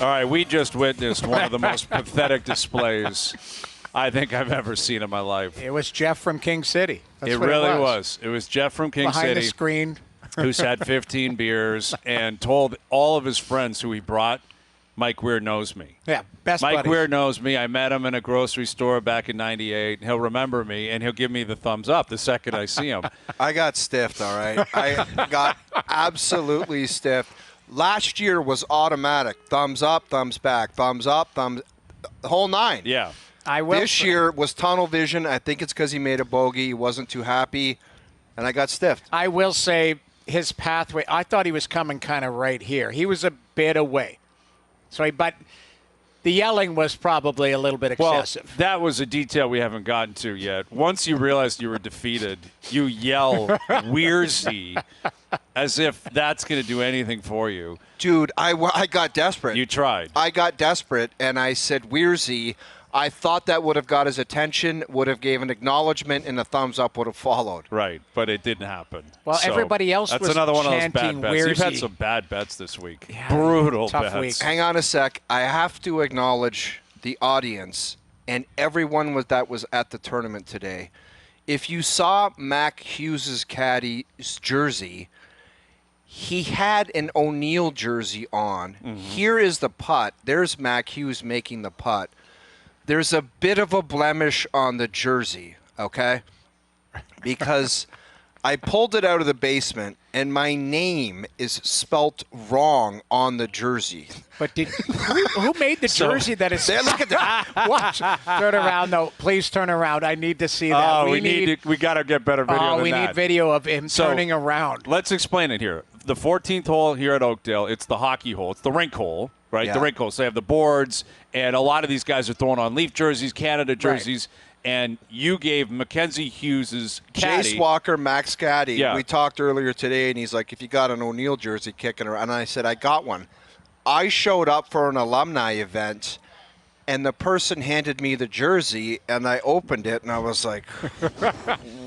All right, we just witnessed one of the most pathetic displays I think I've ever seen in my life. It was Jeff from King City. That's It what really it was. It was Jeff from King Behind City. the screen. Who's had 15 beers and told all of his friends who he brought, Mike Weir knows me. Yeah, best Mike buddies. Weir knows me. I met him in a grocery store back in '98. He'll remember me, and he'll give me the thumbs up the second I see him. I got stiffed, all right? I got absolutely stiffed. Last year was automatic. Thumbs up, thumbs back, thumbs up, thumbs – the whole nine. Yeah. This year was tunnel vision. I think it's because he made a bogey. He wasn't too happy, and I got stiffed. I will say his pathway, I thought he was coming kind of right here. He was a bit away. But the yelling was probably a little bit excessive. Well, that was a detail we haven't gotten to yet. Once you realized you were defeated, you yell Weirsy as if that's going to do anything for you. Dude, I got desperate. You tried. I got desperate, and I said Weirsy. I thought that would have got his attention, would have given acknowledgement, and a thumbs up would have followed. Right, but it didn't happen. Well, So everybody else that's was another one of those chanting bad bets. You've had Weirsy. some bad bets this week. Yeah, Brutal tough bets. week. Hang on a sec. I have to acknowledge the audience and everyone that was at the tournament today. If you saw Mac Hughes' caddy's jersey, he had an O'Neill jersey on. Mm-hmm. Here is the putt. There's Mac Hughes making the putt. There's a bit of a blemish on the jersey, okay? Because I pulled it out of the basement, and my name is spelt wrong on the jersey. But who made the jersey that is? Look at that. Watch. Turn around, though. Please turn around. I need to see that. Oh, we got to get better video than we that. need video of him turning around. Let's explain it here. The 14th hole here at Oakdale, it's the hockey hole. It's the rink hole, right? Yeah. The rink hole. So they have the boards, and a lot of these guys are throwing on Leaf jerseys, Canada jerseys, and you gave Mackenzie Hughes' caddy. Chase Walker, Max Caddy. Yeah. We talked earlier today, and he's like, if you got an O'Neill jersey kicking around. And I said, I got one. I showed up for an alumni event, and the person handed me the jersey, and I opened it, and I was like,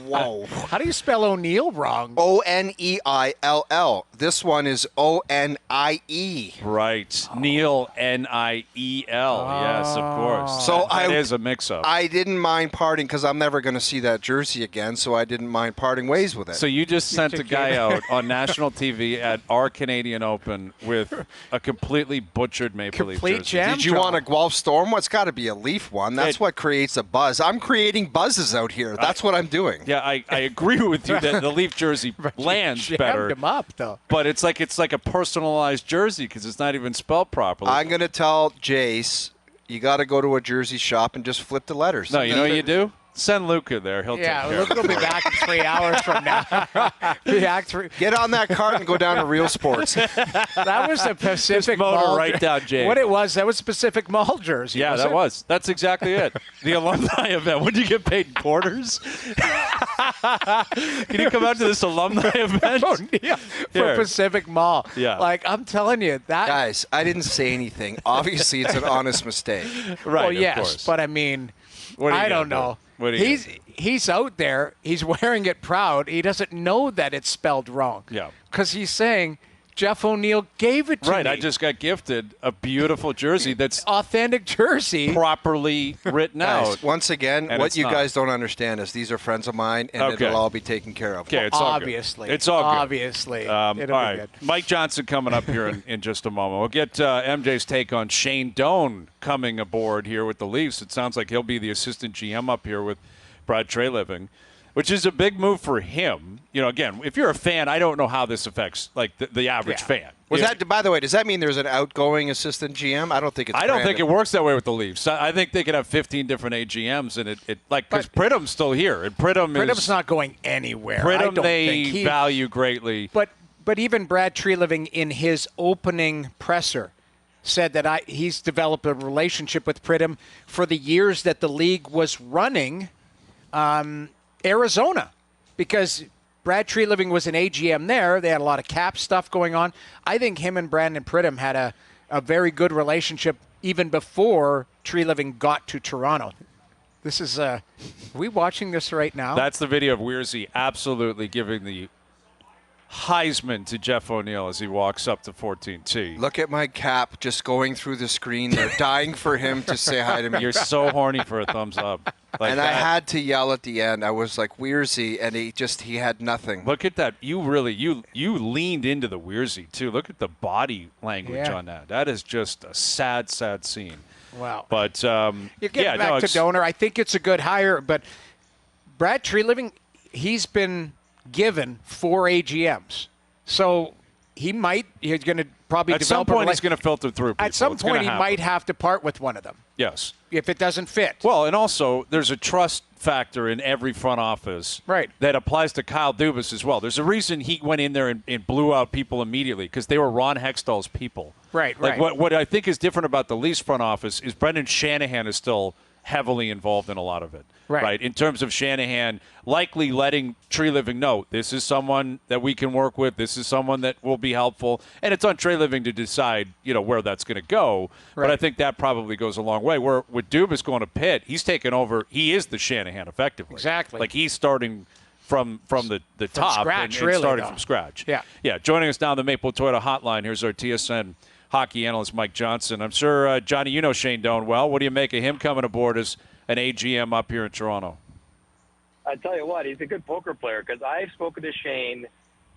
whoa. How do you spell O'Neill wrong? O'Neill. This one is O'Nie. Right. Neil, N-I-E-L. Yes, of course. So that is a mix-up. I didn't mind parting because I'm never going to see that jersey again, so I didn't mind parting ways with it. So you just sent a guy out on national TV at our Canadian Open with a completely butchered Maple Leaf Complete jersey. jam. Did you want a Guelph Storm one? It's got to be a Leaf one. That's what creates a buzz. I'm creating buzzes out here. That's what I'm doing. Yeah, I agree with you that the Leaf jersey lands Jammed better. him up, though. But it's like a personalized jersey because it's not even spelled properly. I'm going to tell Jace, you got to go to a jersey shop and just flip the letters. No, you know what you do? Send Luca there. He'll take care Luke of it. will be back in 3 hours from now. Get on that cart and go down to Real Sports. That was a Pacific motor Mall. right down, Jay. What it was, that was a Pacific Mall jersey. Yeah, wasn't that it? was. That's exactly it. The alumni event. When do you get paid in quarters? Can you come out to this alumni event? Yeah, for Here. Pacific Mall. Yeah. Like, I'm telling you, that. Guys, I didn't say anything. Obviously, it's an honest mistake. Right, well, of yes, course. but I mean, What are you I gonna don't know. do? What are you He's out there. He's wearing it proud. He doesn't know that it's spelled wrong. Yeah. Because he's saying, Jeff O'Neill gave it to me. Right, I just got gifted a beautiful jersey that's authentic jersey. properly written Guys, out. once again, And what it's you not. guys don't understand is these are friends of mine, and Okay. it'll all be taken care of. Okay, it's all Obviously. good. It's all good. Obviously. All It'll be right, good. Mike Johnson coming up here in just a moment. We'll get MJ's take on Shane Doan coming aboard here with the Leafs. It sounds like he'll be the assistant GM up here with Brad Treliving, which is a big move for him. You know, again, if you're a fan, I don't know how this affects like the average fan. Was You that, by the way, does that mean there's an outgoing assistant GM? I don't think it's I don't think Brandon. it works that way with the Leafs. I think they could have 15 different AGMs, and it like because Pridham's still here, and Pridham's not going anywhere. I Pridham don't they think. value greatly. But even Brad Treliving in his opening presser said that he's developed a relationship with Pridham for the years that the league was running Arizona, because Brad Treliving was an AGM there. They had a lot of cap stuff going on. I think him and Brandon Pridham had a very good relationship even before Treliving got to Toronto. This is are we watching this right now? That's the video of Weirsy absolutely giving the Heisman to Jeff O'Neill as he walks up to 14T. Look at my cap just going through the screen. They're dying for him to say hi to me. You're so horny for a thumbs up. Like and that. I had to yell at the end. I was like, Weirzy, and he had nothing. Look at that. You really, you leaned into the Weirzy, too. Look at the body language on that. That is just a sad, sad scene. Wow. But, You're getting back to Donor. I think it's a good hire, but Brad Treliving, he's been given 4 AGMs. So he's going to probably at some point he's going to filter through people. At some point he might have to part with one of them. Yes. If it doesn't fit. Well, and also there's a trust factor in every front office that applies to Kyle Dubas as well. There's a reason he went in there and blew out people immediately because they were Ron Hextall's people. Right. What I think is different about the Leafs front office is Brendan Shanahan is still heavily involved in a lot of it. Right. In terms of Shanahan likely letting Treliving know this is someone that we can work with. This is someone that will be helpful. And it's on Treliving to decide, where that's going to go. Right. But I think that probably goes a long way. Where with Dubas going to Pitt, he's taken over. He is the Shanahan effectively. Exactly. Like he's starting from the top scratch, and starting from scratch. Yeah. Yeah. Joining us now on the Maple Toyota Hotline, here's our TSN hockey analyst Mike Johnson. I'm sure, Johnny, you know Shane Doan well. What do you make of him coming aboard as an AGM up here in Toronto? I tell you what, he's a good poker player because I've spoken to Shane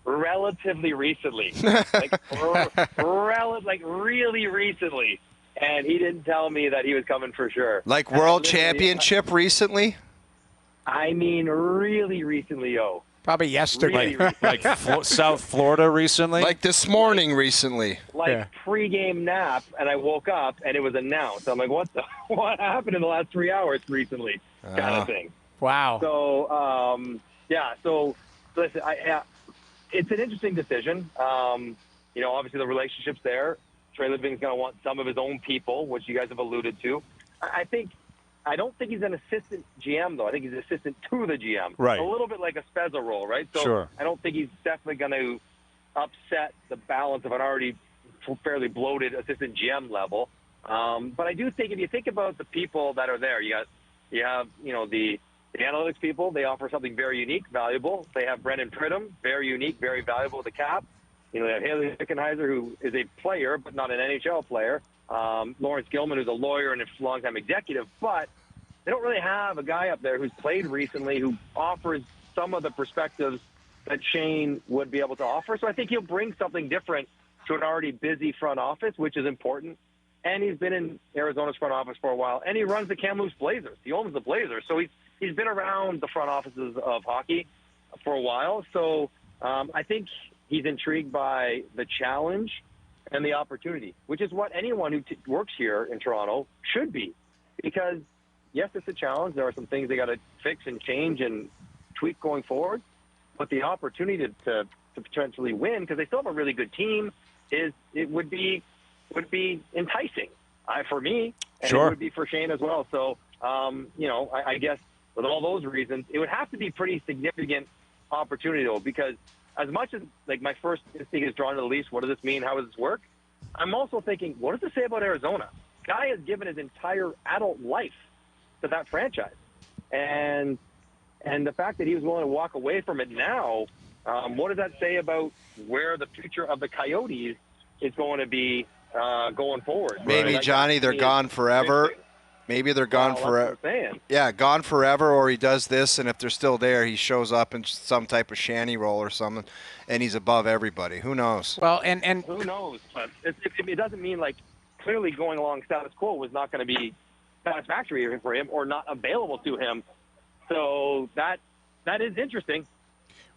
relatively recently, like really recently, and he didn't tell me that he was coming for sure. Like World Championship recently? I mean, really recently, yo. Probably yesterday. Really South Florida recently? Like this morning recently. Pre-game nap, and I woke up, and it was announced. I'm like, what happened in the last 3 hours recently? Kind of thing. Wow. So, So, listen, it's an interesting decision. Obviously the relationship's there. Treliving's going to want some of his own people, which you guys have alluded to. I don't think he's an assistant GM, though. I think he's an assistant to the GM. Right. A little bit like a Spezza role, right? So sure. I don't think he's definitely going to upset the balance of an already fairly bloated assistant GM level. But I do think if you think about the people that are there, you have the analytics people. They offer something very unique, valuable. They have Brendan Pridham, very unique, very valuable with the cap. They have Haley Wickenheiser, who is a player, but not an NHL player. Lawrence Gilman, who's a lawyer and a longtime executive, but they don't really have a guy up there who's played recently who offers some of the perspectives that Shane would be able to offer. So I think he'll bring something different to an already busy front office, which is important. And he's been in Arizona's front office for a while, and he runs the Kamloops Blazers. He owns the Blazers, so he's been around the front offices of hockey for a while. So I think he's intrigued by the challenge and the opportunity, which is what anyone who works here in Toronto should be. Because, yes, it's a challenge. There are some things they got to fix and change and tweak going forward. But the opportunity to potentially win, because they still have a really good team, would be enticing for me, and sure. It would be for Shane as well. So, I guess with all those reasons, it would have to be pretty significant opportunity, though, because as much as my first instinct is drawn to the Leafs, what does this mean? How does this work? I'm also thinking, what does this say about Arizona? Guy has given his entire adult life to that franchise, and the fact that he was willing to walk away from it now, what does that say about where the future of the Coyotes is going to be going forward? Maybe, Johnny, they're gone forever. Maybe they're gone forever. Yeah, gone forever, or he does this, and if they're still there, he shows up in some type of shanty role or something, and he's above everybody. Who knows? Well, and who knows? But it doesn't mean clearly going along status quo was not going to be satisfactory for him or not available to him. So that is interesting.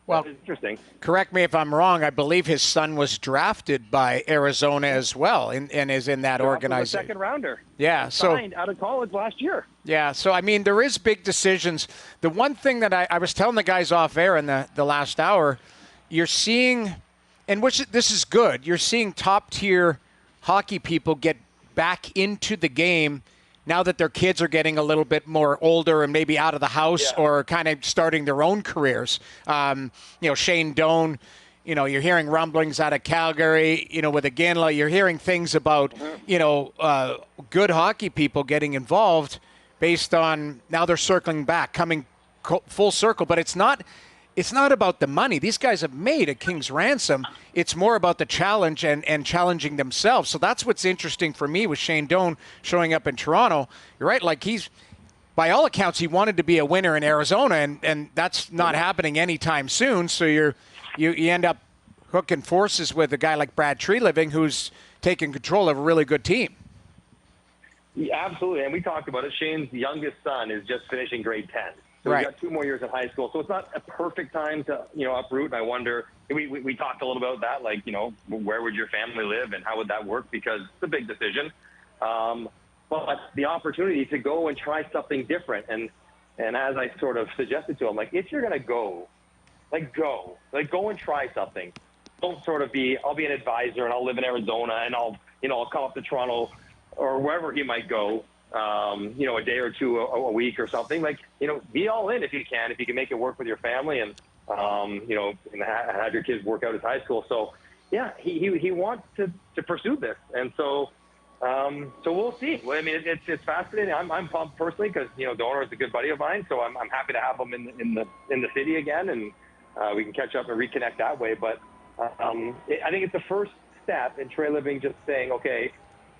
Well, interesting. Correct me if I'm wrong. I believe his son was drafted by Arizona as well, and is in that organization. Second rounder. Yeah, signed out of college last year. Yeah, so I mean, there is big decisions. The one thing that I was telling the guys off air in the last hour, you're seeing, and this is good. You're seeing top tier hockey people get back into the game now that their kids are getting a little bit more older and maybe out of the house or kind of starting their own careers. Shane Doan, you're hearing rumblings out of Calgary, with Iginla. You're hearing things about, good hockey people getting involved based on now they're circling back, coming full circle. But it's not it's not about the money. These guys have made a king's ransom. It's more about the challenge and challenging themselves. So that's what's interesting for me with Shane Doan showing up in Toronto. You're right, like by all accounts, he wanted to be a winner in Arizona, and that's not happening anytime soon. So you end up hooking forces with a guy like Brad Treliving, who's taking control of a really good team. Yeah, absolutely, and we talked about it. Shane's youngest son is just finishing grade 10. So Right. We've got 2 more years in high school, so it's not a perfect time to uproot. And I wonder, we talked a little about that, like where would your family live and how would that work, because it's a big decision. But the opportunity to go and try something different, and as I sort of suggested to him, like if you're gonna go and try something. Don't sort of I'll be an advisor and I'll live in Arizona and I'll come up to Toronto or wherever he might go. A day or two a week or something. Like, be all in if you can make it work with your family and and have your kids work out at high school. So yeah, he wants to pursue this, and so we'll see. Well, I mean, it's fascinating. I'm pumped personally because Donor is a good buddy of mine, so I'm happy to have him in the city again, and we can catch up and reconnect that way. But I think it's the first step in Treliving just saying, okay,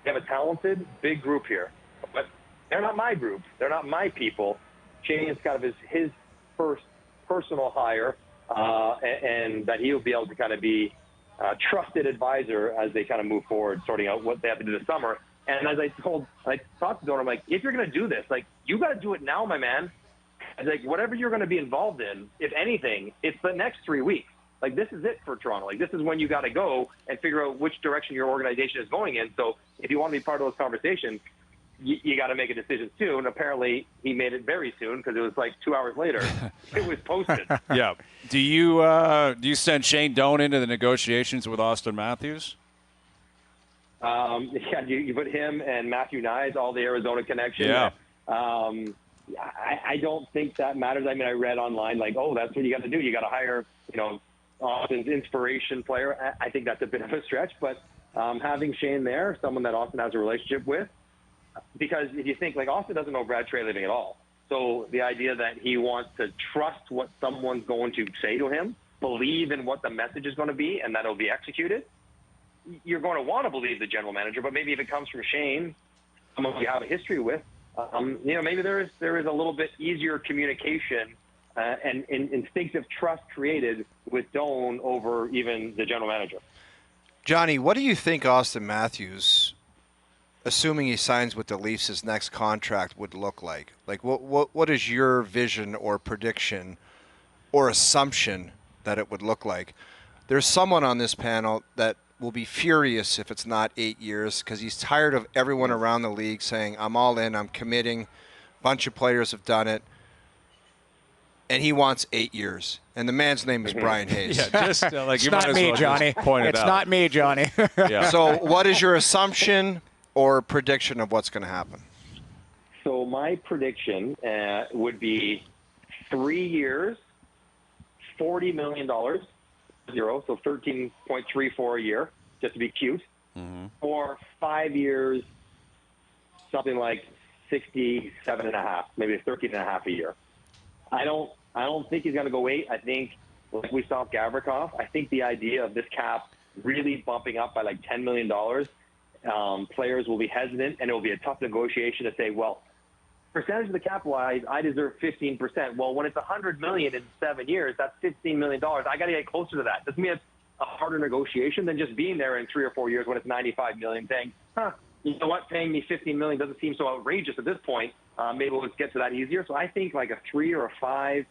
we have a talented big group here, but they're not my group. They're not my people. Shane's kind of his first personal hire, and that he'll be able to kind of be a trusted advisor as they kind of move forward, sorting out what they have to do this summer. And as I talked to Donor, I'm like, if you're going to do this, like, you got to do it now, my man. Like, whatever you're going to be involved in, if anything, it's the next 3 weeks. Like, this is it for Toronto. Like, this is when you got to go and figure out which direction your organization is going in. So if you want to be part of those conversations, you got to make a decision soon. Apparently, he made it very soon because it was like 2 hours later. It was posted. Yeah. Do you send Shane Doan into the negotiations with Auston Matthews? Yeah, you put him and Matthew Nyes, all the Arizona connection. Yeah. I don't think that matters. I mean, I read online like, oh, that's what you got to do. You got to hire, Austin's inspiration player. I think that's a bit of a stretch, but having Shane there, someone that Austin has a relationship with, because if you think, like, Austin doesn't know Brad Treliving at all. So the idea that he wants to trust what someone's going to say to him, believe in what the message is going to be, and that it'll be executed, you're going to want to believe the general manager. But maybe if it comes from Shane, someone you have a history with, maybe there is a little bit easier communication and instinctive trust created with Doan over even the general manager. Johnny, what do you think Auston Matthews, assuming he signs with the Leafs, his next contract would look like? Like, what is your vision or prediction or assumption that it would look like? There's someone on this panel that will be furious if it's not 8 years because he's tired of everyone around the league saying, I'm all in, I'm committing. A bunch of players have done it. And he wants 8 years. And the man's name is Bryan Hayes. Yeah, just like It's you might not as me, well Johnny. just point it It's out. not me, Johnny. Yeah. So what is your assumption or prediction of what's going to happen? So my prediction would be 3 years, $40 million, zero, so 13.34 a year, just to be cute. Mm-hmm. Or 5 years, something like 67.5, maybe 13.5 a year. I don't think he's going to go 8. I think, like we saw with Gavrikov, I think the idea of this cap really bumping up by like $10 million, players will be hesitant, and it will be a tough negotiation to say, well, percentage of the cap wise, I deserve 15%. Well, when it's $100 million in 7 years, that's $15 million. I got to get closer to that. Doesn't mean it's a harder negotiation than just being there in 3 or 4 years when it's $95 million, saying, you know what, paying me $15 million doesn't seem so outrageous at this point. Maybe we'll get to that easier. So I think like a 3 or a 5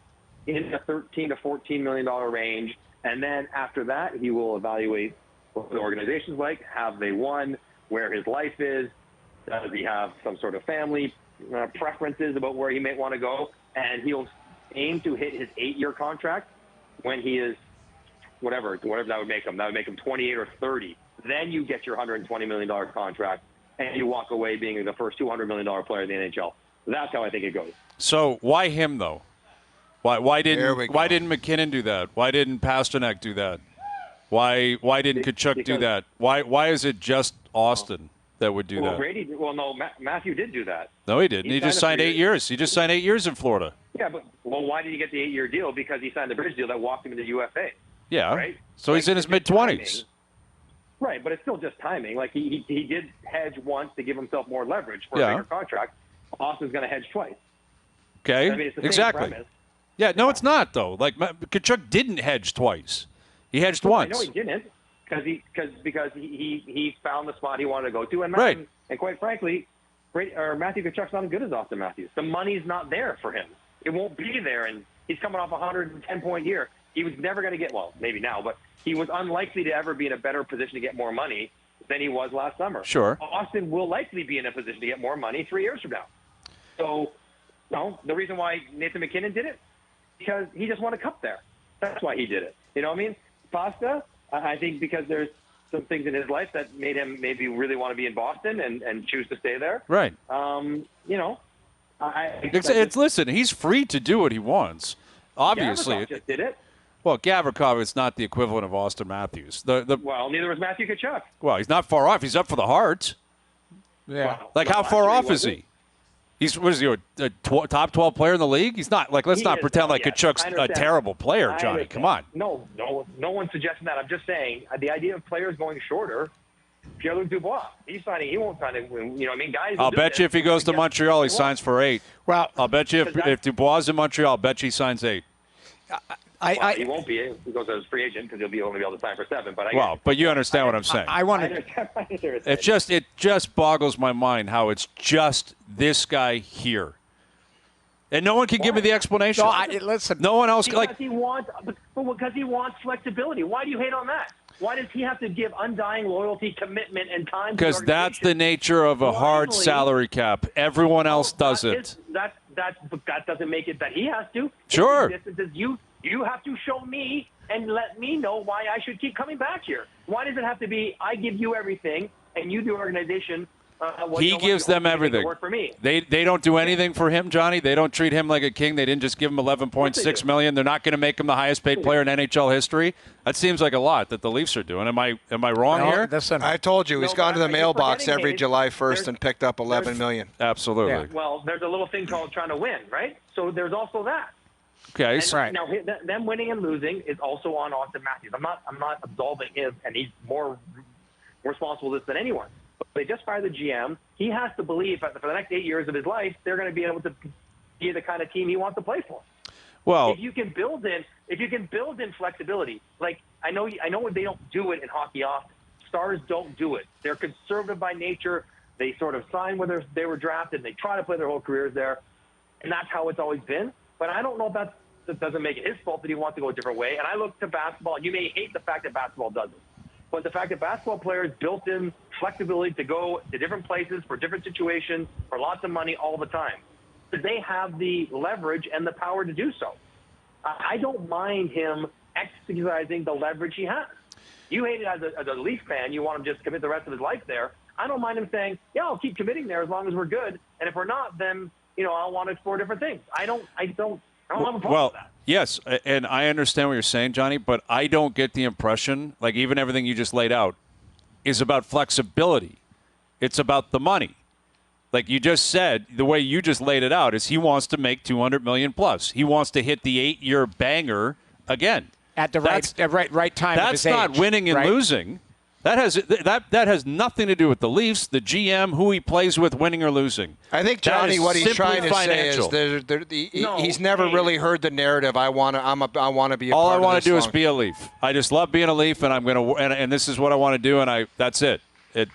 in the $13 to $14 million range. And then after that, he will evaluate what the organization's like, have they won, where his life is, does he have some sort of family preferences about where he may want to go, and he'll aim to hit his 8-year contract when he is whatever that would make him. That would make him 28 or 30. Then you get your $120 million contract, and you walk away being the first $200 million player in the NHL. That's how I think it goes. So why him though? Why didn't McKinnon do that? Why didn't Pasternak do that? Why didn't Tkachuk do that? Why is it just Austin that would do that? No, Matthew did do that. No, he didn't. He just signed 8 years. He just signed 8 years in Florida. Yeah, but why did he get the 8-year deal? Because he signed the bridge deal that walked him into UFA. Yeah. Right? So he's in his mid-20s. Right, but it's still just timing. Like he did hedge once to give himself more leverage for a bigger contract. Austin's going to hedge twice. Okay. I mean, it's the exactly. same premise. Yeah, no, it's not though. Like Tkachuk didn't hedge twice. He hedged once. No, he didn't, because he found the spot he wanted to go to, and Right. And quite frankly, Matthew Tkachuk's not as good as Auston Matthews. The money's not there for him. It won't be there, and he's coming off a 110-point year. He was never going to get, well, maybe now, but he was unlikely to ever be in a better position to get more money than he was last summer. Sure. Austin will likely be in a position to get more money 3 years from now. So, no, the reason why Nathan McKinnon did it, because he just won a cup there. That's why he did it. You know what I mean? Pasta, I think because there's some things in his life that made him maybe really want to be in Boston and choose to stay there. Right. You know, listen, he's free to do what he wants. Obviously. Gavrikov just did it. Well, Gavrikov is not the equivalent of Auston Matthews. Well, neither was Matthew Tkachuk. Well, he's not far off. He's up for the Heart. Yeah. Like, how far off is he? He's, what is he, a top 12 player in the league? He's not. Like, let's not pretend like Tkachuk's a terrible player, Johnny. Come on. No one's suggesting that. I'm just saying the idea of players going shorter. Pierre-Luc Dubois, he won't sign it. You know what I mean? Guys. I'll bet you if he goes to Montreal, he signs for 8. Well, I'll bet you if Dubois is in Montreal, I'll bet you he signs 8. He won't be. He goes as a free agent because he'll only be able to sign for 7. But you understand what I'm saying. I wanted. It just boggles my mind how it's just this guy here, and no one can give me the explanation. No, listen. No one else because he wants flexibility. Why do you hate on that? Why does he have to give undying loyalty, commitment, and time? Because that's the nature of a hard salary cap. Everyone else doesn't. That doesn't make it that he has to. Sure. You have to show me and let me know why I should keep coming back here. Why does it have to be I give you everything and you do organization? He gives them everything. Work for me. They don't do anything for him, Johnny. They don't treat him like a king. They didn't just give him $11.6 million. They're not going to make him the highest paid player in NHL history. That seems like a lot that the Leafs are doing. Am I wrong here? Listen, I told you he's gone to the mailbox every July 1st and picked up $11 million. Absolutely. Yeah. Well, there's a little thing called trying to win, right? So there's also that. Okay. Right. Now, them winning and losing is also on Auston Matthews. I'm not absolving him, and he's more responsible for this than anyone. But they just fired the GM. He has to believe that for the next 8 years of his life, they're going to be able to be the kind of team he wants to play for. Well, if you can build in flexibility, like I know they don't do it in hockey often. Stars don't do it. They're conservative by nature. They sort of sign where they were drafted. And they try to play their whole careers there, and that's how it's always been. But I don't know if that doesn't make it his fault that he wants to go a different way. And I look to basketball, and you may hate the fact that basketball doesn't. But the fact that basketball players built in flexibility to go to different places for different situations for lots of money all the time, they have the leverage and the power to do so. I don't mind him exercising the leverage he has. You hate it as a Leaf fan. You want him just to commit the rest of his life there. I don't mind him saying, yeah, I'll keep committing there as long as we're good. And if we're not, then, I'll want to explore different things. I don't have a problem with that. Yes, and I understand what you're saying, Johnny, but I don't get the impression, like even everything you just laid out, is about flexibility. It's about the money. Like you just said, the way you just laid it out is he wants to make $200 million plus. He wants to hit the 8-year banger again. At the right time of his age. That's not winning and losing. That has nothing to do with the Leafs, the GM, who he plays with, winning or losing. I think, Johnny, what he's trying to financial. say is he's never really heard the narrative. I want to be. All I want to do is be a Leaf. I just love being a Leaf, and I'm gonna and this is what I want to do, and that's it. And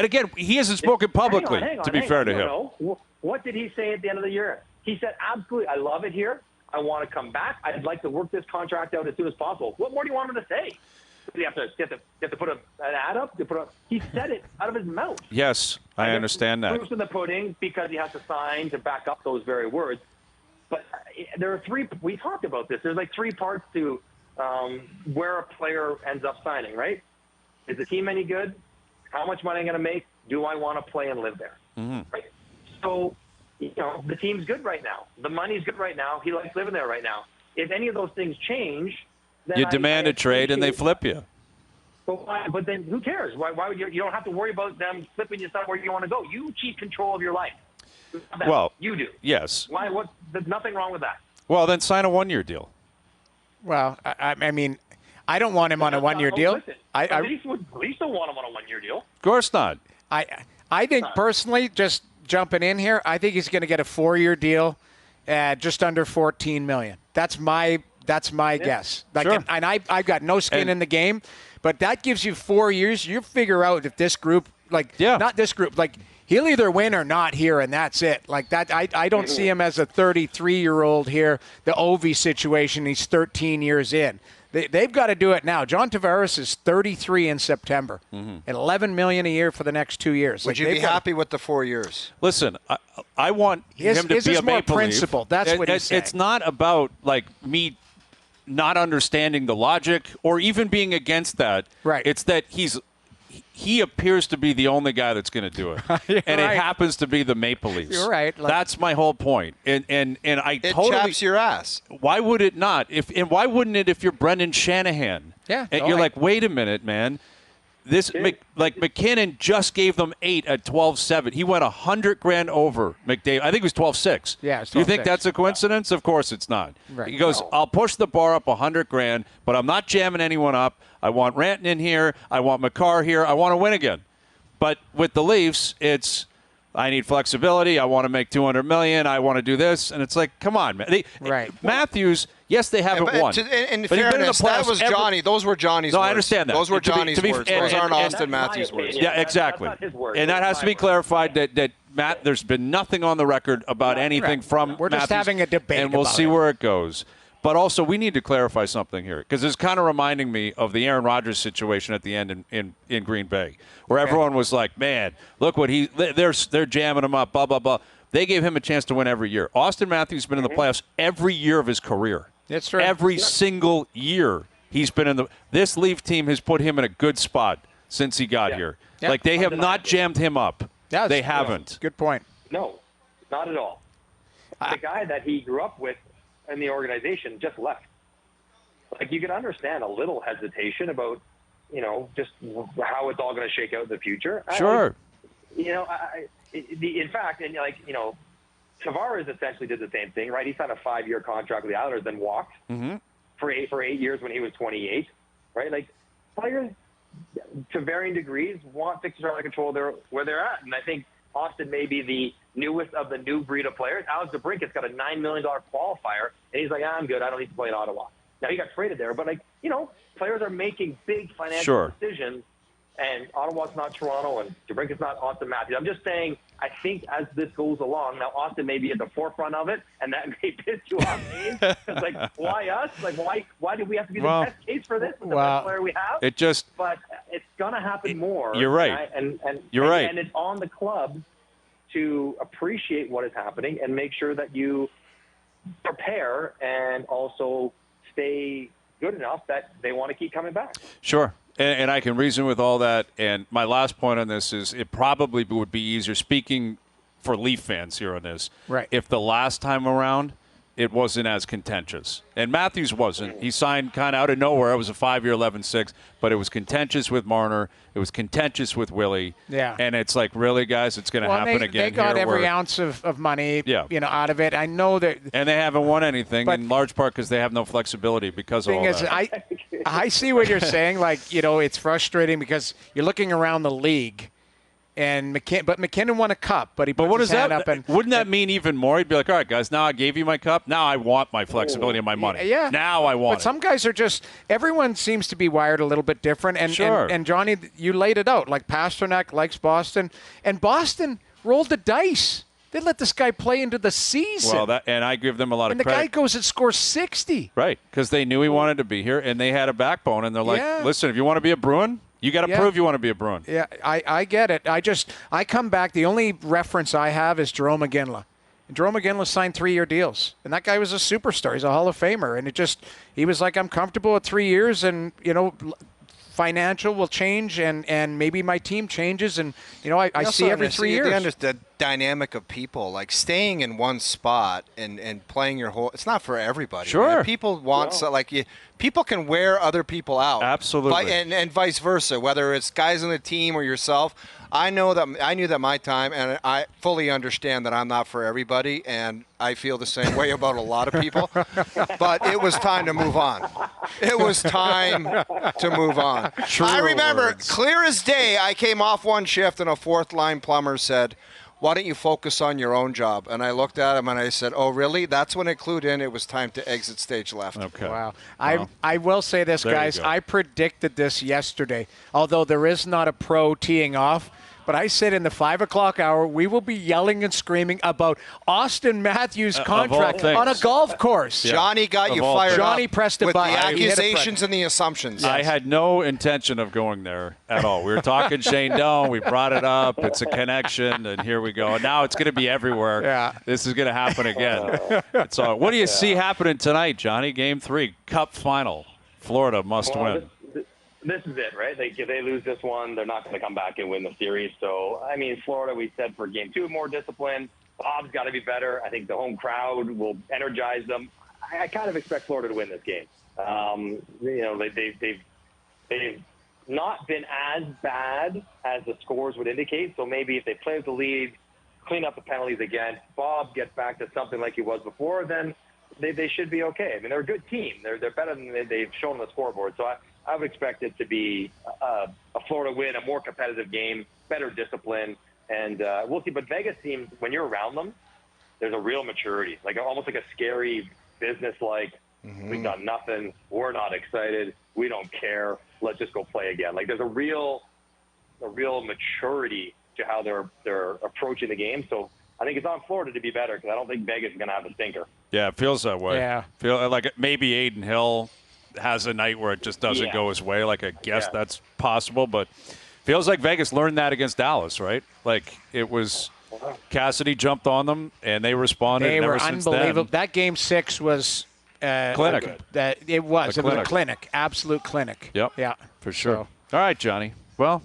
again, he hasn't spoken publicly. To be fair to him, what did he say at the end of the year? He said, "Absolutely, I love it here. I want to come back. I'd like to work this contract out as soon as possible." What more do you want him to say? Do you have to put an ad up? He said it out of his mouth. Yes, I understand that. Proof's in the pudding because he has to sign to back up those very words. But there are 3. We talked about this. There's like 3 parts to where a player ends up signing. Right? Is the team any good? How much money am I going to make? Do I want to play and live there? Mm-hmm. Right. So the team's good right now. The money's good right now. He likes living there right now. If any of those things change. Then you demand a trade and they flip you. But then who cares? Why would you don't have to worry about them flipping you somewhere you want to go. You keep control of your life. Well, you do. Yes. Why? What? There's nothing wrong with that. Well, then sign a 1-year deal. Well, I mean, I don't want him on a 1-year deal. Listen, at least don't want him on a 1-year deal. Of course not. I think personally, just jumping in here, I think he's going to get a 4-year deal at just under $14 million. That's my guess. Like, Sure. and I've got no skin in the game, but that gives you 4 years. You figure out if this group, not this group, he'll either win or not here, and that's it. Like that, I don't see him as a 33-year-old here. The Ovi situation, he's 13 years in. They've got to do it now. John Tavares is 33 in September, and $11 million a year for the next 2 years. Would you be happy with the 4 years? Listen, I want him to be a Maple Leaf. Principle. That's what he's saying. It's not about me not understanding the logic or even being against that. Right. It's that he appears to be the only guy that's going to do it, and right. it happens to be the Maple Leafs. You're right. That's my whole point, and I It totally chaps your ass. Why would it not? Why wouldn't it if you're Brendan Shanahan? Yeah. And you're like, wait a minute, man. This McKinnon just gave them 8 at 12-7. He went $100,000 over McDavid. I think it was 12-6. Yeah, it's Do you think 12-6. that's a coincidence? Of course it's not. Right. He goes, I'll push the bar up $100,000, but I'm not jamming anyone up. I want Ranton in here. I want McCarr here. I want to win again. But with the Leafs, it's I need flexibility. I want to make $200 million. I want to do this, and it's like, come on, man. Right. Matthews. Yes, they haven't won. In but fairness, that was Johnny. Those were Johnny's words. No, I understand that. Those were Johnny's words. Those aren't and Auston Matthews' words. Yeah, exactly. That's not his words. And that Those has are to be my clarified that Matt, there's been nothing on the record about anything Right. from We're just Matthews, having a debate and we'll about see it. where it goes. But also, we need to clarify something here because it's kind of reminding me of the Aaron Rodgers situation at the end in Green Bay, where everyone was like, "Man, look what they're jamming him up." Blah blah blah. They gave him a chance to win every year. Auston Matthews has been in the playoffs every year of his career. That's true. Every single year he's been in this Leaf team has put him in a good spot since he got here. Yeah. Like they have not jammed him up. Yeah, they haven't. Good point. No, not at all. The guy that he grew up with in the organization just left. Like, you can understand a little hesitation about, just how it's all going to shake out in the future. Sure. In fact, Tavares essentially did the same thing, right? He signed a 5-year contract with the Islanders, then walked for 8 years when he was 28, right? Like, players, to varying degrees, want to start to control where they're at. And I think Auston may be the newest of the new breed of players. Alex DeBrincat's got a $9 million qualifier, and he's like, I'm good. I don't need to play in Ottawa. Now, he got traded there, but, players are making big financial decisions, and Ottawa's not Toronto, and DeBrincat's not Auston Matthews. I'm just saying, I think as this goes along, now Auston may be at the forefront of it, and that may piss you off. It's like, why us? Like, why do we have to be the best case for this with the best player we have? But it's going to happen more. You're right. And you're right. And it's on the clubs to appreciate what is happening and make sure that you prepare and also stay good enough that they want to keep coming back. Sure. And I can reason with all that. And my last point on this is it probably would be easier, speaking for Leaf fans here on this, right, if the last time around it wasn't as contentious. And Matthews wasn't. He signed kind of out of nowhere. It was a 5-year, 11-6, but it was contentious with Marner. It was contentious with Willie. Yeah. And it's like, really, guys, it's going to happen again. They got every ounce of money out of it. I know that. And they haven't won anything, in large part because they have no flexibility because of all that. I see what you're saying. It's frustrating because you're looking around the league. And McKinnon won a cup, but what his does hand that? Up and, wouldn't that mean even more? He'd be like, all right, guys, now I gave you my cup. Now I want my flexibility and my money. Yeah. Now I want But some guys are just – everyone seems to be wired a little bit different. And, sure. And Johnny, you laid it out. Like Pasternak likes Boston. And Boston rolled the dice. They let this guy play into the season. Well, and I give them a lot of credit. And the guy goes and scores 60. Right, because they knew he wanted to be here, and they had a backbone. And they're like, listen, if you want to be a Bruin – you got to prove you want to be a Bruin. Yeah, I get it. I come back. The only reference I have is Jerome McGinley. And Jerome McGinley signed 3-year deals, and that guy was a superstar. He's a Hall of Famer, and he was like, I'm comfortable at 3 years, and financial will change, and maybe my team changes, and I see every 3 years. The dynamic of people. Like staying in one spot and playing your whole. It's not for everybody. Sure. Man. People want people can wear other people out. Absolutely. And vice versa. Whether it's guys on the team or yourself. I knew that my time, and I fully understand that I'm not for everybody, and I feel the same way about a lot of people. But it was time to move on. It was time to move on. I remember, clear as day, I came off one shift, and a fourth-line plumber said, "Why don't you focus on your own job?" And I looked at him, and I said, "Oh, really?" That's when it clued in. It was time to exit stage left. Okay. Wow. I will say this, guys. I predicted this yesterday, although there is not a pro teeing off. But I said in the 5 o'clock hour, we will be yelling and screaming about Auston Matthews' contract on a golf course. Yeah. Johnny got you fired up. Johnny pressed a with button. the accusations and the assumptions. I had no intention of going there at all. We were talking Shane Doan. We brought it up. It's a connection, and here we go. And now it's going to be everywhere. Yeah. This is going to happen again. So, what do you see happening tonight, Johnny? Game 3, Cup Final. Florida must win. This is it, right? Like, if they lose this one, they're not going to come back and win the series. So, I mean, Florida, we said for Game 2, more discipline. Bob's got to be better. I think the home crowd will energize them. I kind of expect Florida to win this game. They've not been as bad as the scores would indicate. So maybe if they play with the lead, clean up the penalties again, Bob gets back to something like he was before, then they should be okay. I mean, they're a good team. They're better than they've shown on the scoreboard. So I would expect it to be a Florida win, a more competitive game, better discipline, and we'll see. But Vegas seems, when you're around them, there's a real maturity, like almost like a scary business-like, we've done nothing, we're not excited, we don't care, let's just go play again. Like there's a real maturity to how they're approaching the game. So I think it's on Florida to be better because I don't think Vegas is going to have a stinker. Yeah, it feels that way. Yeah. Feel like maybe Aiden Hill has a night where it just doesn't go his way. Like I guess that's possible, but feels like Vegas learned that against Dallas, right? Like it was Cassidy jumped on them and they responded. They were Then, unbelievable. That Game 6 was clinic. It was clinic. a clinic, absolute clinic. Yep. Yeah, for sure. All right, Johnny. Well,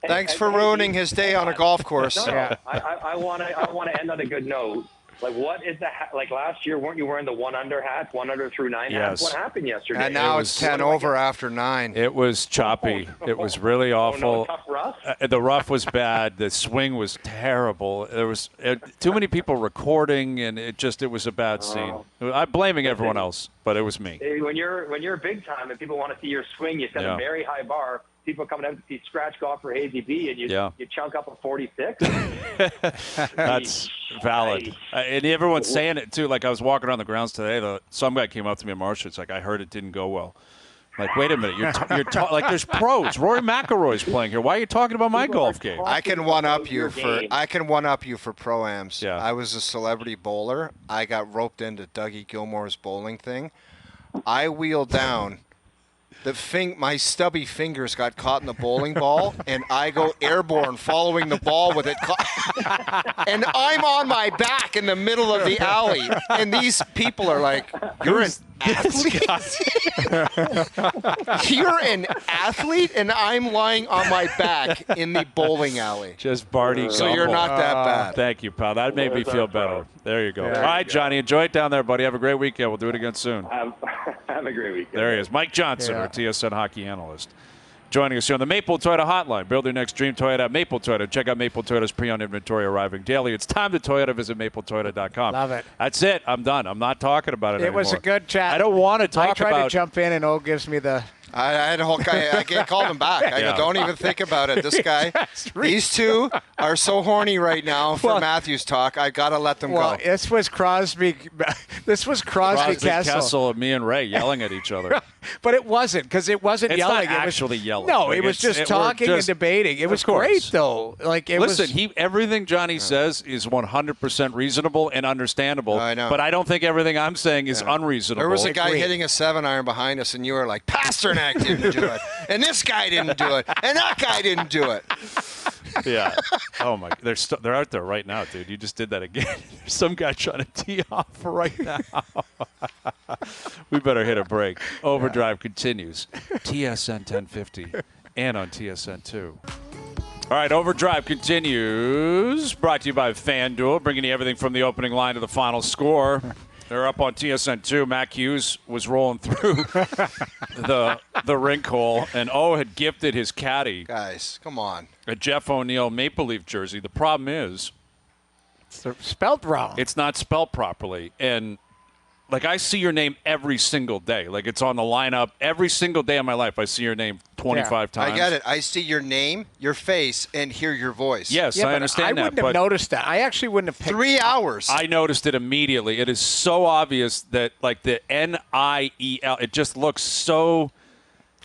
thanks for ruining his day on a golf course. No, Yeah. I want to end on a good note. Like, what is the like last year? Weren't you wearing the 1-under hats, 1-under through 9 hats? What happened yesterday? And now it's 10 over after 9. it was choppy. It was really awful. Tough rough? The rough was bad. The swing was terrible. There was too many people recording, and it was a bad scene. I'm blaming everyone else, but it was me. When you're big time and people want to see your swing, you set a very high bar. People coming out to see scratch golf for Hazy B, and you chunk up a 46. That's valid. And everyone's saying it, too. Like, I was walking around the grounds today. Some guy came up to me in Marshall. It's like, I heard it didn't go well. Like, wait a minute. Like, there's pros. Rory McIlroy's playing here. Why are you talking about my golf game? I can one-up you for pro-ams. Yeah. I was a celebrity bowler. I got roped into Dougie Gilmore's bowling thing. I wheeled down. My stubby fingers got caught in the bowling ball, and I go airborne following the ball with it. And I'm on my back in the middle of the alley. And these people are like, "You're an athlete? You're an athlete?" And I'm lying on my back in the bowling alley. Just Barty. So you're not that bad. Thank you, pal. That made me feel better. There you go. All right, Johnny. Enjoy it down there, buddy. Have a great weekend. We'll do it again soon. Have a great weekend. There he is. Mike Johnson, our TSN hockey analyst, joining us here on the Maple Toyota Hotline. Build your next dream Toyota at Maple Toyota. Check out Maple Toyota's pre-owned inventory arriving daily. It's time to Toyota. Visit mapletoyota.com. Love it. That's it. I'm done. I'm not talking about it anymore. It was a good chat. I don't want to talk about. I tried to jump in, and O gives me the. I had a whole guy. I can't call him back. I go, don't even think about it. This guy, these two are so horny right now for Matthews talk. I gotta let them go. This was Crosby. This was Crosby Kessel and me and Ray yelling at each other. But it wasn't, because it wasn't it's yelling. Not actually yelling. No, like it was just talking and debating. It was great, though. Like everything Johnny says is 100% reasonable and understandable. I know. But I don't think everything I'm saying is unreasonable. There was a guy hitting a 7-iron behind us, and you were like, Pasternak didn't do it, and this guy didn't do it, and that guy didn't do it. Yeah. Oh my. They're out there right now, dude. You just did that again. There's some guy trying to tee off right now. We better hit a break. Overdrive continues. TSN 1050 and on TSN 2. All right, Overdrive continues. Brought to you by FanDuel, bringing you everything from the opening line to the final score. They're up on TSN2. Mac Hughes was rolling through the rink hole, and O had gifted his caddy. Guys, come on. A Jeff O'Neill Maple Leaf jersey. The problem is, It's spelled wrong. it's not spelled properly. And, like, I see your name every single day. Like, it's on the lineup. Every single day of my life, I see your name 25 times. I get it. I see your name, your face, and hear your voice. Yes, yeah, I but understand I that. wouldn't have noticed that. I actually wouldn't have picked 3 hours. I noticed it immediately. It is so obvious that, like, the N-I-E-L, it just looks so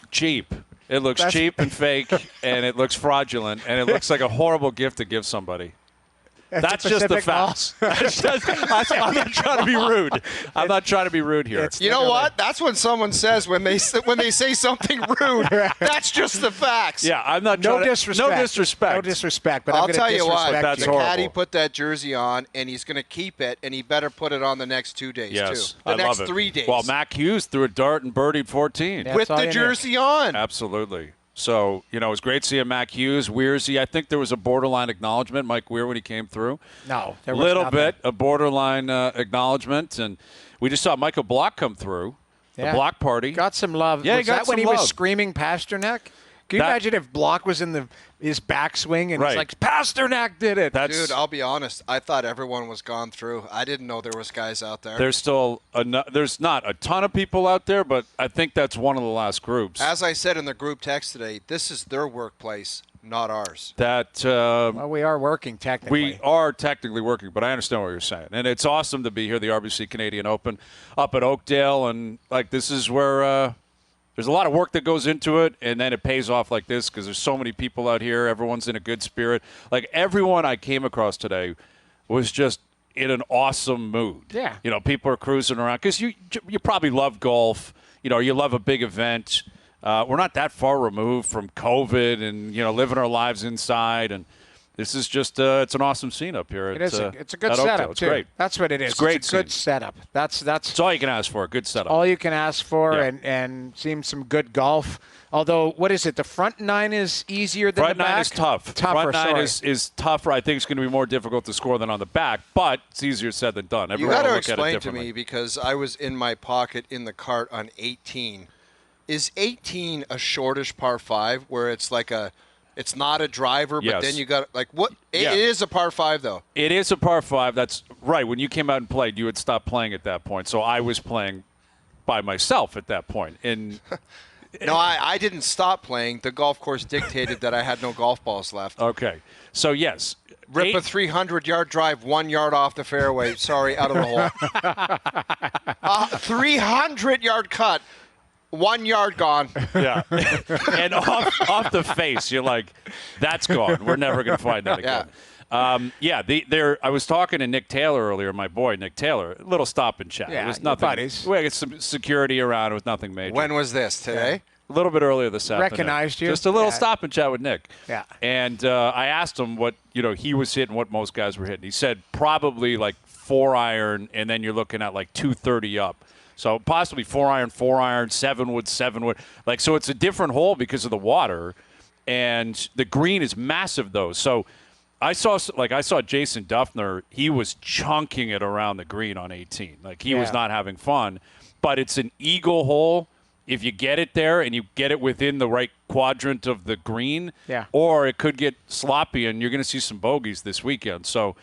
cheap. It looks cheap and fake, and it looks fraudulent, and it looks like a horrible gift to give somebody. That's just the facts. I'm not trying to be rude. I'm not trying to be rude here. You know what? That's what someone says when they say something rude. That's just the facts. Yeah, I'm not No trying disrespect. No disrespect. No disrespect. But I'll I'm gonna tell you what. disrespect That's the you. horrible. caddy put that jersey on, and he's going to keep it, and he better put it on the next 2 days, Yes, too. The I next love it. 3 days. Well, Mac Hughes threw a dart and birdied 14. Yeah. with That's all the you need. jersey on. Absolutely. So, it was great seeing Mac Hughes. Weirsy, I think there was a borderline acknowledgement, Mike Weir, when he came through. No, there A was little nothing. bit, a borderline acknowledgement. And we just saw Michael Block come through, the Yeah. block party. Got some love. Yeah, he was got that when some he love. was screaming Pasternak? Can you That- imagine if Block was in his backswing and Right. he's like, Pasternak did it? That's, Dude, I'll be honest. I thought everyone was gone through. I didn't know there was guys out there. there's still there's not a ton of people out there, but I think that's one of the last groups. As I said in the group text today, this is their workplace, not ours. That well, we are working technically. we are technically working, but I understand what you're saying. And it's awesome to be here, the RBC Canadian Open, up at Oakdale. And, like, this is where there's a lot of work that goes into it, and then it pays off like this because there's so many people out here. Everyone's in a good spirit. Like, everyone I came across today was just in an awesome mood. Yeah. People are cruising around because you probably love golf. You love a big event. We're not that far removed from COVID and, living our lives inside. And this is just it's an awesome scene up here. It's a good at Oakdale. setup, It's too. great. That's what it is. It's great It's a good scene. setup. That's It's all you can ask for. A good setup. all you can ask for, Yeah. and seeing some good golf. Although, what is it? The front nine is easier than Front the back? nine is tough. Tougher, Front nine sorry. is tougher. I think it's going to be more difficult to score than on the back, but it's easier said than done. You Everyone got to will look at it explain to differently. me because I was in my pocket in the cart on 18. Is 18 a shortish par 5 where it's like it's not a driver, but Yes. then you got like what? Yeah. It is a par 5 though. It is a par 5. That's right. When you came out and played, you had stopped playing at that point. So I was playing by myself at that point. And No, I didn't stop playing. The golf course dictated that I had no golf balls left. okay, so yes, Rip a 300-yard drive 1 yard off the fairway. Sorry, out of the hole. 300-yard cut. 1 yard gone. Yeah, and off the face, you're like, that's gone. We're never going to find that again. I was talking to Nick Taylor earlier, my boy Nick Taylor. A little stop and chat. Yeah, it was your nothing. buddies. We had some security around. It was nothing major. When was this? Today? A little bit earlier this afternoon. Recognized you? Just a little Yeah. stop and chat with Nick. Yeah. And I asked him what he was hitting, what most guys were hitting. He said probably like 4-iron, and then you're looking at like 230 up. So possibly 4-iron, 7-wood. Like, so it's a different hole because of the water, and the green is massive though. So I saw Jason Duffner. He was chunking it around the green on 18. Like, he was Yeah. not having fun. But it's an eagle hole. If you get it there and you get it within the right quadrant of the green, Yeah. or it could get sloppy and you're going to see some bogeys this weekend. So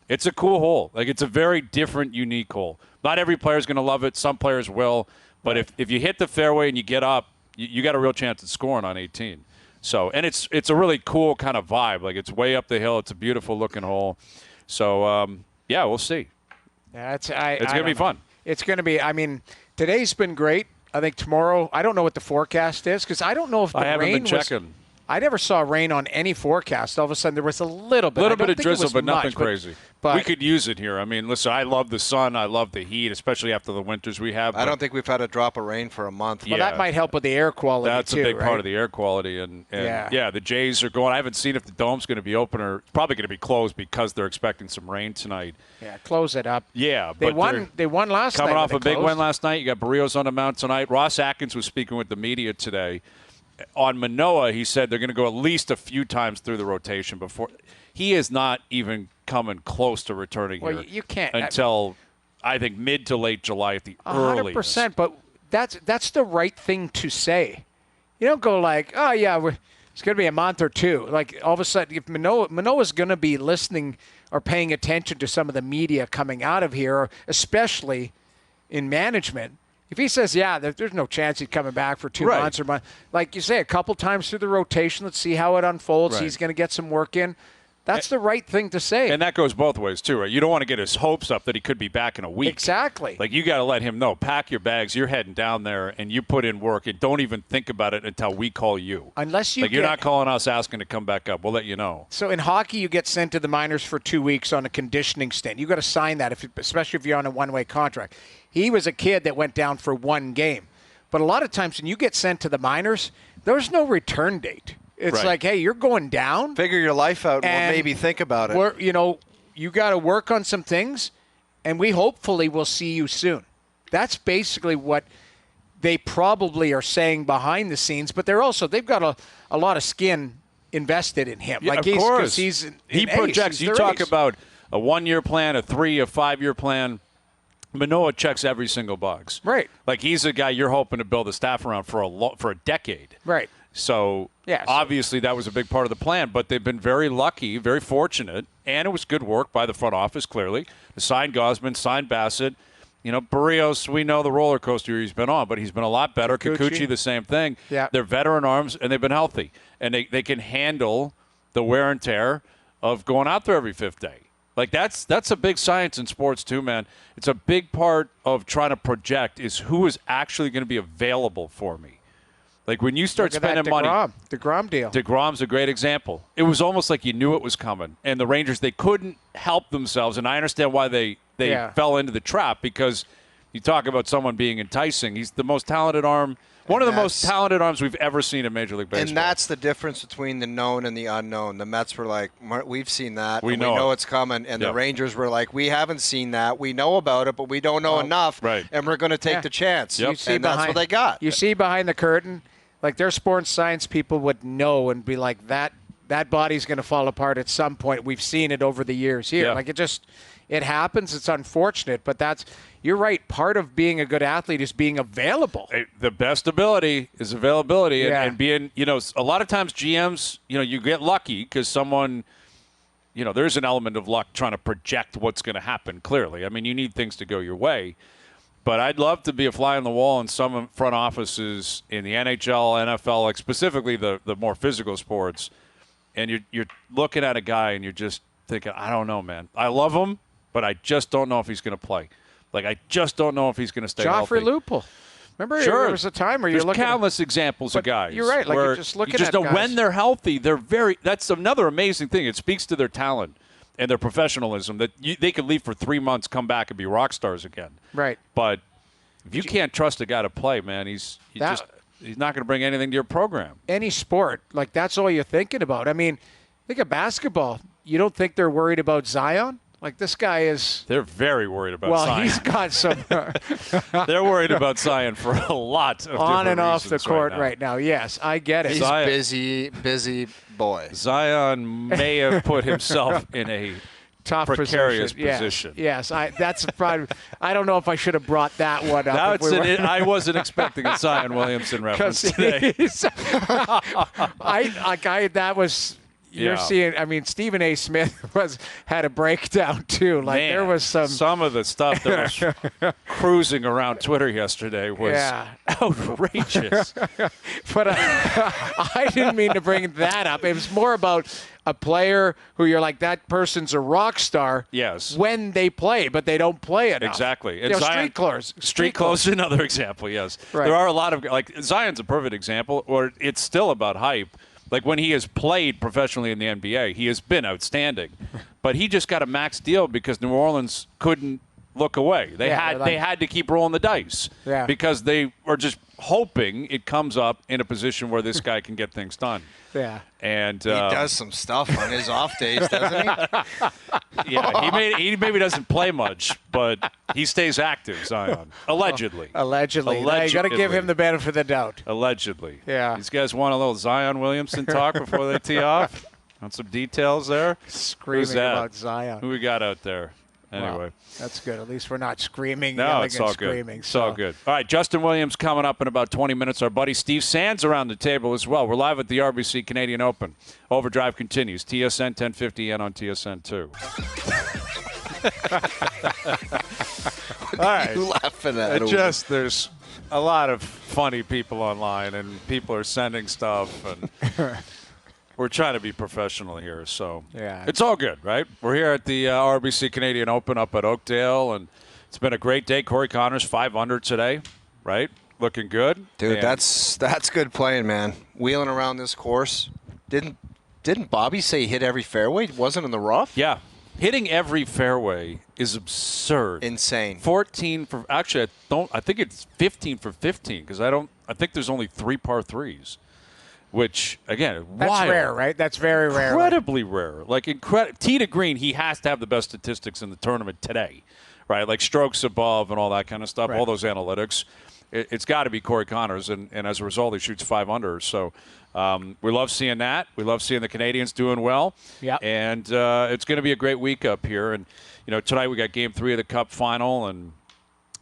it's a cool hole. Like, it's a very different, unique hole. Not every player is going to love it. Some players will. But if you hit the fairway and you get up, you got a real chance at scoring on 18. So, and it's a really cool kind of vibe. Like, it's way up the hill. It's a beautiful looking hole. So, we'll see. Yeah, it's It's going to be fun. It's going to be. I mean, today's been great. I think tomorrow. I don't know what the forecast is because I don't know if the I haven't rain been checking. I never saw rain on any forecast. All of a sudden, there was a little bit. A little I don't bit of think it drizzle, was but nothing much, crazy. But we could use it here. I mean, listen, I love the sun. I love the heat, especially after the winters we have. I don't think we've had a drop of rain for a month. well, Yeah. that might help with the air quality. That's too, a big right? part of the air quality. And Yeah. the Jays are going. I haven't seen if the dome's going to be open or probably going to be closed because they're expecting some rain tonight. Yeah, close it up. Yeah, They but won. They won last night. coming off when a they big closed. win last night. You got Barrios on the mound tonight. Ross Atkins was speaking with the media today. on Manoah, he said they're going to go at least a few times through the rotation before. He is not even coming close to returning here. You can't until I think mid to late July at the earliest. 100%, but that's the right thing to say. You don't go like, oh yeah, it's going to be a month or two. Like all of a sudden, if Manoah's going to be listening or paying attention to some of the media coming out of here, especially in management. If he says, yeah, there's no chance he's coming back for 2 months or month, like you say, a couple times through the rotation, let's see how it unfolds. Right. He's going to get some work in. That's the right thing to say. And that goes both ways, too, right? You don't want to get his hopes up that he could be back in a week. Exactly. Like, you got to let him know. Pack your bags. You're heading down there, and you put in work. And don't even think about it until we call you. Unless you you're not calling us asking to come back up. We'll let you know. So in hockey, you get sent to the minors for 2 weeks on a conditioning stint. You got to sign that, especially if you're on a one-way contract. He was a kid that went down for one game. But a lot of times when you get sent to the minors, there's no return date. It's like, hey, you're going down. Figure your life out and we'll maybe think about it. You got to work on some things, and we hopefully will see you soon. That's basically what they probably are saying behind the scenes, but they've got a lot of skin invested in him. Yeah, like of course. He projects. You talk about a 1-year plan, a 3, a 5-year plan. Manoah checks every single box. Right. Like he's a guy you're hoping to build a staff around for a decade. Right. So obviously that was a big part of the plan, but they've been very lucky, very fortunate, and it was good work by the front office, clearly. They signed Gosman, signed Bassett. Barrios, we know the roller coaster he's been on, but he's been a lot better. Kikuchi, the same thing. Yeah. They're veteran arms, and they've been healthy. And they can handle the wear and tear of going out there every fifth day. Like, that's a big science in sports, too, man. It's a big part of trying to project is who is actually going to be available for me. Like, when you start spending money. DeGrom deal. DeGrom's a great example. It was almost like you knew it was coming. And the Rangers, they couldn't help themselves. And I understand why they fell into the trap, because you talk about someone being enticing. He's the most talented arm. One of the most talented arms we've ever seen in Major League Baseball. And that's the difference between the known and the unknown. The Mets were like, we've seen that. We know it's coming. And the Rangers were like, we haven't seen that. We know about it, but we don't know enough. Right. And we're going to take the chance. Yep. That's what they got. You see behind the curtain, like their sports science people would know and be like, that body's going to fall apart at some point. We've seen it over the years here. Yeah. Like it happens. It's unfortunate, but you're right. Part of being a good athlete is being available. The best ability is availability, and being, a lot of times GMs, you get lucky because someone, there's an element of luck trying to project what's going to happen, clearly. I mean, you need things to go your way. But I'd love to be a fly on the wall in some front offices in the NHL, NFL, like specifically the more physical sports, and you're looking at a guy and you're just thinking, I don't know, man. I love him, but I just don't know if he's going to play. Like, I just don't know if he's going to stay healthy. Joffrey Lupul. Remember, there was a time where you're looking at countless examples of guys. You're right. Like, you're just looking at guys. When they're healthy, that's another amazing thing. It speaks to their talent and their professionalism that they could leave for 3 months, come back, and be rock stars again. Right. But if you can't trust a guy to play, man, he's not going to bring anything to your program. Any sport, like, that's all you're thinking about. I mean, think of basketball. You don't think they're worried about Zion? Like, this guy is... They're very worried about Zion. Well, he's got some... They're worried about Zion for a lot of on and off the reasons court right now. Yes, I get it. He's busy boy. Zion may have put himself in a tough precarious position. Yes. That's probably... I don't know if I should have brought that one up. I wasn't expecting a Zion Williamson reference today. That was... You're seeing. I mean, Stephen A. Smith had a breakdown too. Like, man, there was some of the stuff that was cruising around Twitter yesterday was outrageous. But I didn't mean to bring that up. It was more about a player who you're like, that person's a rock star. Yes. When they play, but they don't play enough. Exactly. And Zion, street clothes is another example. Yes. Right. There are a lot of Zion's a perfect example. Or it's still about hype. Like, when he has played professionally in the NBA, he has been outstanding. But he just got a max deal because New Orleans couldn't look away. They had to keep rolling the dice because they are just hoping it comes up in a position where this guy can get things done. Yeah. And he does some stuff on his off days, doesn't he? Yeah, he maybe doesn't play much, but he stays active, Zion. Allegedly. Allegedly. You got to give him the benefit of the doubt. Allegedly. Yeah. These guys want a little Zion Williamson talk before they tee off? Want some details there? Screaming about Zion. Who we got out there? Anyway. Well, that's good. At least we're not screaming. No, it's all good. It's all good. All right, Justin Williams coming up in about 20 minutes. Our buddy Steve Sands around the table as well. We're live at the RBC Canadian Open. Overdrive continues. TSN 1050 and on TSN 2. All right. You laughing at there's a lot of funny people online, and people are sending stuff, and we're trying to be professional here, so it's all good, right? We're here at the RBC Canadian Open up at Oakdale, and it's been a great day. Corey Connors 5 under today, right? Looking good, dude. That's good playing, man. Wheeling around this course. Didn't Bobby say he hit every fairway? Wasn't in the rough? Yeah, hitting every fairway is absurd, insane. 14 for actually, I think it's 15 for 15 because I think there's only 3 par 3s. Which, again, that's wild. Rare, right? That's very rare. Incredibly rare. Like, tee to green, he has to have the best statistics in the tournament today, right? Like strokes above and all that kind of stuff, all those analytics. It's got to be Corey Connors, and as a result, he shoots 5 under. So we love seeing that. We love seeing the Canadians doing well. Yeah. And it's going to be a great week up here. And, tonight we got Game 3 of the Cup Final, and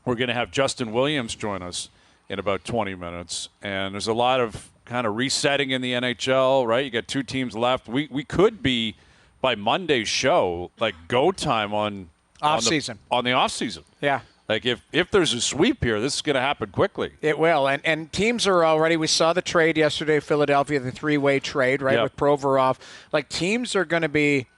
we're going to have Justin Williams join us in about 20 minutes. And there's a lot of kind of resetting in the NHL, right? You got 2 teams left. We could be, by Monday's show, like go time on off-season. On the off-season. Yeah. Like if there's a sweep here, this is going to happen quickly. It will. And teams are already, we saw the trade yesterday, Philadelphia, the 3-way trade, right, with Provorov. Like teams are going to be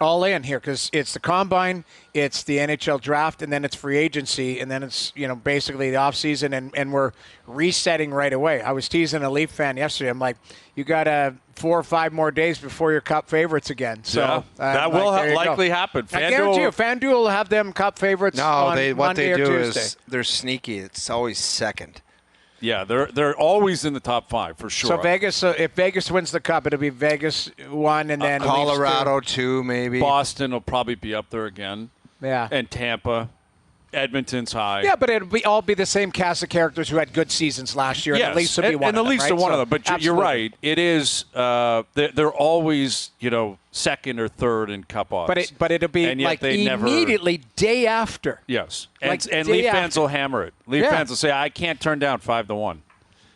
all in here because it's the combine, it's the NHL draft, and then it's free agency, and then it's basically the offseason, and we're resetting right away. I was teasing a Leaf fan yesterday. I'm like, you got 4 or 5 more days before your Cup favorites again. So that will likely happen. I guarantee you, FanDuel will have them Cup favorites. No, what they do Tuesday. is they're sneaky. It's always second. Yeah, they're always in the top 5 for sure. So Vegas, if Vegas wins the Cup, it'll be Vegas 1, and then Colorado 2, maybe. Boston will probably be up there again. Yeah, and Tampa, Edmonton's high. Yeah, but it'll all be the same cast of characters who had good seasons last year. Yes, and the Leafs will be one and of the them. Leafs Right? are one of them. But absolutely. you're right. It is. They're always second or third in Cup odds. But it'll be like immediately day after. Yes, like and Leaf fans will hammer it. Leaf fans will say, "I can't turn down 5-1."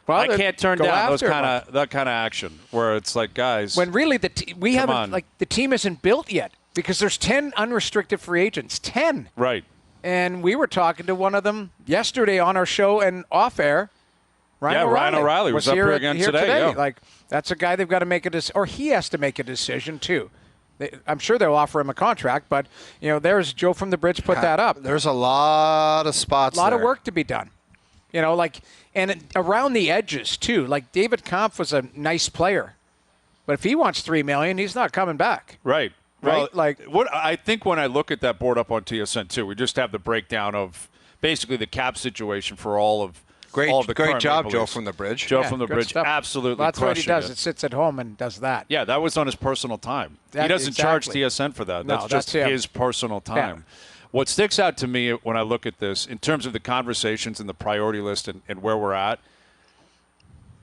Well, I can't turn down that kind of action where it's like, guys. When really the team isn't built yet because there's 10 unrestricted free agents. 10. Right. And we were talking to one of them yesterday on our show and off air. Ryan O'Reilly was up here again today. Yeah. Like that's a guy they've got to make a decision, or he has to make a decision too. I'm sure they'll offer him a contract, but there's Joe from the Bridge put that up. There's a lot of spots. A lot of work to be done. And around the edges too. Like David Kampf was a nice player, but if he wants $3 million, he's not coming back. Right. Right. Well, what I think when I look at that board up on TSN too, we just have the breakdown of basically the cap situation for all of the great job, Joe from the Bridge. Joe from the Bridge, stuff. absolutely. Well, that's what he does. It Sits at home and does that. Yeah, that was on his personal time. He doesn't charge TSN for that. That's just his personal time. Yeah. What sticks out to me when I look at this, in terms of the conversations and the priority list and where we're at,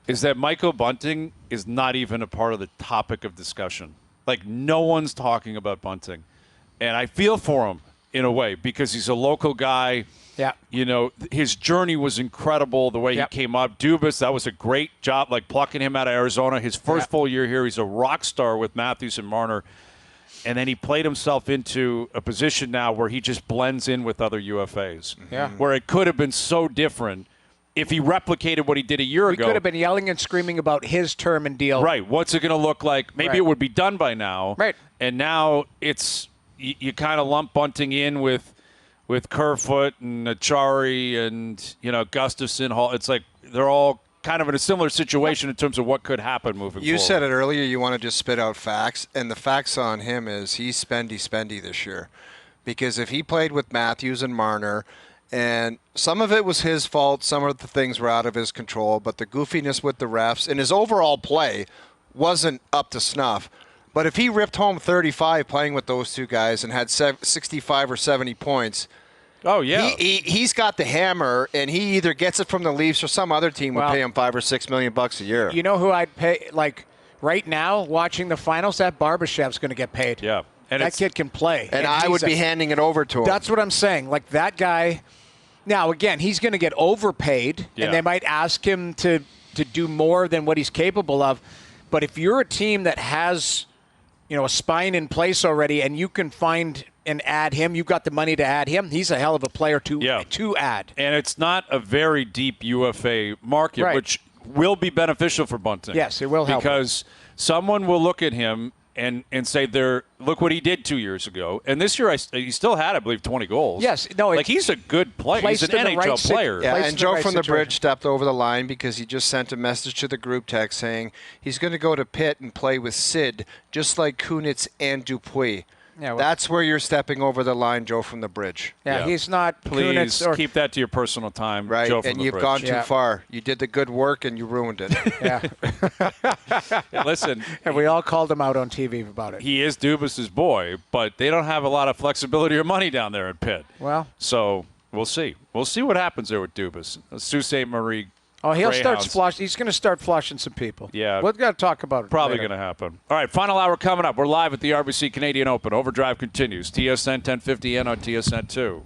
is that Michael Bunting is not even a part of the topic of discussion. Like, no one's talking about Bunting. And I feel for him in a way because he's a local guy. Yeah. His journey was incredible, the way he came up. Dubas, that was a great job, like plucking him out of Arizona. His first full year here, he's a rock star with Matthews and Marner. And then he played himself into a position now where he just blends in with other UFAs. Yeah. Where it could have been so different if he replicated what he did a year ago. We could have been yelling and screaming about his term and deal. Right. What's it going to look like? Maybe it would be done by now. Right. And now it's you kind of lump Bunting in with Kerfoot and Achari and Gustafson Hall. It's like they're all kind of in a similar situation in terms of what could happen moving forward. You said it earlier, you want to just spit out facts, and the facts on him is he's spendy this year because if he played with Matthews and Marner, and some of it was his fault, some of the things were out of his control, but the goofiness with the refs and his overall play wasn't up to snuff. But if he ripped home 35 playing with those two guys and had 65 or 70 points, oh yeah, he's got the hammer, and he either gets it from the Leafs or some other team would pay him $5 or $6 million a year. You know who I'd pay? Like right now, watching the finals, that Barbashev's going to get paid. Yeah, and that kid can play, and I would be handing it over to him. That's what I'm saying. Like that guy. Now again, he's going to get overpaid, and they might ask him to do more than what he's capable of. But if you're a team that has, a spine in place already, and you can find and add him, you've got the money to add him. He's a hell of a player to add. And it's not a very deep UFA market, which will be beneficial for Bunting. Yes, it will help. Because someone will look at him and say, look what he did 2 years ago. And this year, he still had, I believe, 20 goals. Yes. No, he's a good player. He's an NHL player. Yeah, and Joe from the Bridge stepped over the line because he just sent a message to the group text saying he's going to go to Pitt and play with Sid, just like Kunitz and Dupuis. Yeah, that's where you're stepping over the line, Joe from the Bridge. Yeah, he's not. Please keep that to your personal time, right? Joe from and the you've Bridge. gone too far. You did the good work and you ruined it. Listen, and we all called him out on TV about it. He is Dubas's boy, but they don't have a lot of flexibility or money down there at Pitt. Well, so we'll see. We'll see what happens there with Dubas. Sault Ste. Marie. Oh, he'll start flushing. He's going to start flushing some people. Yeah. We've got to talk about it. Probably going to happen. All right, final hour coming up. We're live at the RBC Canadian Open. OverDrive continues. TSN 1050N on TSN 2.